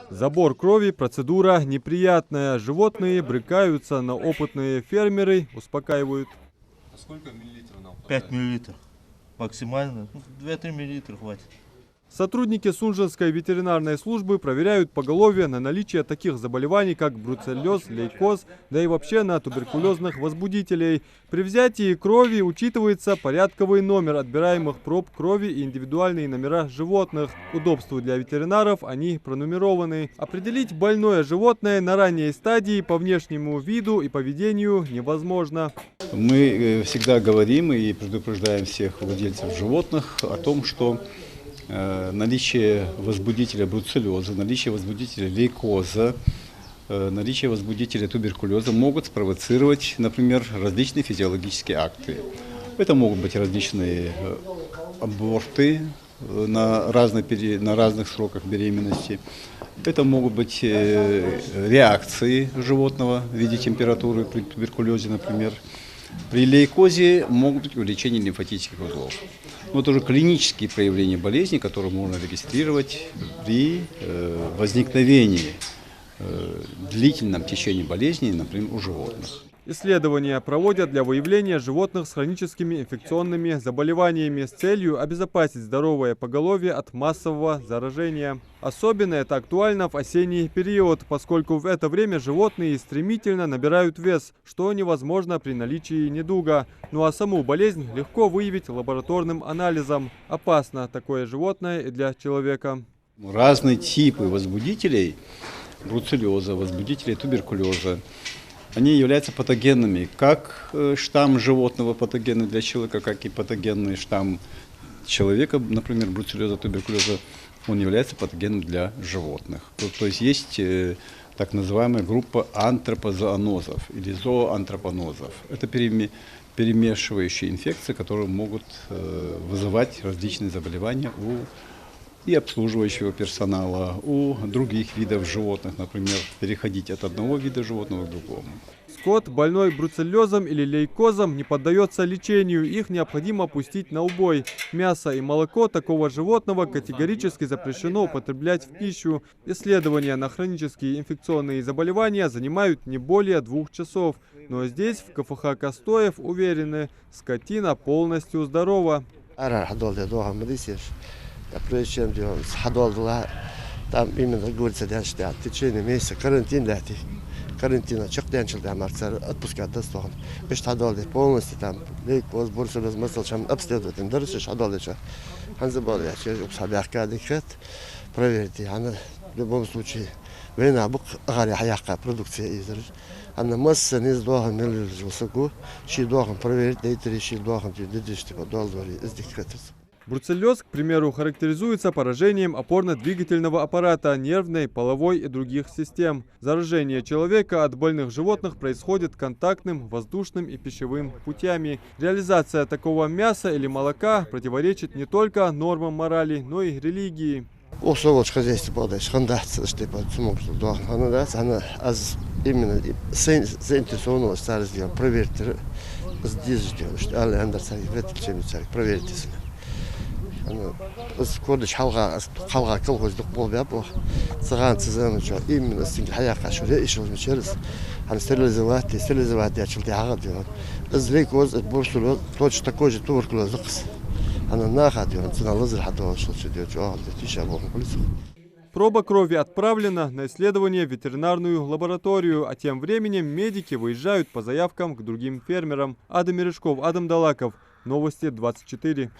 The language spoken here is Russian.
Забор крови – процедура неприятная. Животные брыкаются, но опытные фермеры успокаивают. А сколько миллилитров нам 5 миллилитров максимально. 2-3 миллилитра хватит. Сотрудники Сунжинской ветеринарной службы проверяют поголовье на наличие таких заболеваний, как бруцеллез, лейкоз, да и вообще на туберкулезных возбудителей. При взятии крови учитывается порядковый номер отбираемых проб крови и индивидуальные номера животных. К удобству для ветеринаров они пронумерованы. Определить больное животное на ранней стадии по внешнему виду и поведению невозможно. Мы всегда говорим и предупреждаем всех владельцев животных о том, что наличие возбудителя бруцеллеза, наличие возбудителя лейкоза, наличие возбудителя туберкулеза могут спровоцировать, например, различные физиологические акты. Это могут быть различные аборты на разных сроках беременности. Это могут быть реакции животного в виде температуры при туберкулезе, например. При лейкозе могут быть увеличение лимфатических узлов. Но это уже клинические проявления болезни, которые можно регистрировать при возникновении, длительном течении болезни, например, у животных. Исследования проводят для выявления животных с хроническими инфекционными заболеваниями с целью обезопасить здоровое поголовье от массового заражения. Особенно это актуально в осенний период, поскольку в это время животные стремительно набирают вес, что невозможно при наличии недуга. Ну а саму болезнь легко выявить лабораторным анализом. Опасно такое животное и для человека. Разные типы возбудителей бруцеллеза, возбудителей туберкулеза, они являются патогенными, как штамм животного патогенный для человека, как и патогенный штамм человека, например, бруцеллеза, туберкулеза, он является патогенным для животных. То есть есть так называемая группа антропозоонозов или зооантропонозов. Это перемешивающие инфекции, которые могут вызывать различные заболевания у и обслуживающего персонала, у других видов животных, например, переходить от одного вида животного к другому. Скот, больной бруцеллезом или лейкозом, не поддается лечению, их необходимо пустить на убой. Мясо и молоко такого животного категорически запрещено употреблять в пищу. Исследования на хронические инфекционные заболевания занимают не более 2 часов. Но здесь, в КФХ Костоев, уверены, скотина полностью здорова. Прежде чем там именно говорится, что в течение месяца карантина чекденчил отпускать достоин. Без полностью там лейкоз, бруцеллез, масл, обследовать, дальше шадолича. Ханзабал я через обсабяхка дикет проверьте, она в любом случае вина бук гаря хаяка продукция изер. Она масса не сдохла миллил жусаку, щи дохом проверить, дейтери щи дохом дедишь типа доллары из дикретов. Бруцеллез, к примеру, характеризуется поражением опорно-двигательного аппарата, нервной, половой и других систем. Заражение человека от больных животных происходит контактным, воздушным и пищевым путями. Реализация такого мяса или молока противоречит не только нормам морали, но и религии. Скордыш халга колхоздук болбап сыган сызын жо именно сингил хаяка шуре иш олму через ан стерилизовать ячилди ага диyor. Лейкоз бруцеллез точно такой же туберкулез. Она наха диyor. Цналазыр хадо шо диyor. Жо тиша болму полиция. Проба крови отправлена на исследование в ветеринарную лабораторию, а тем временем медики выезжают по заявкам к другим фермерам. Адам Мережков, Адам Далаков. Новости 24.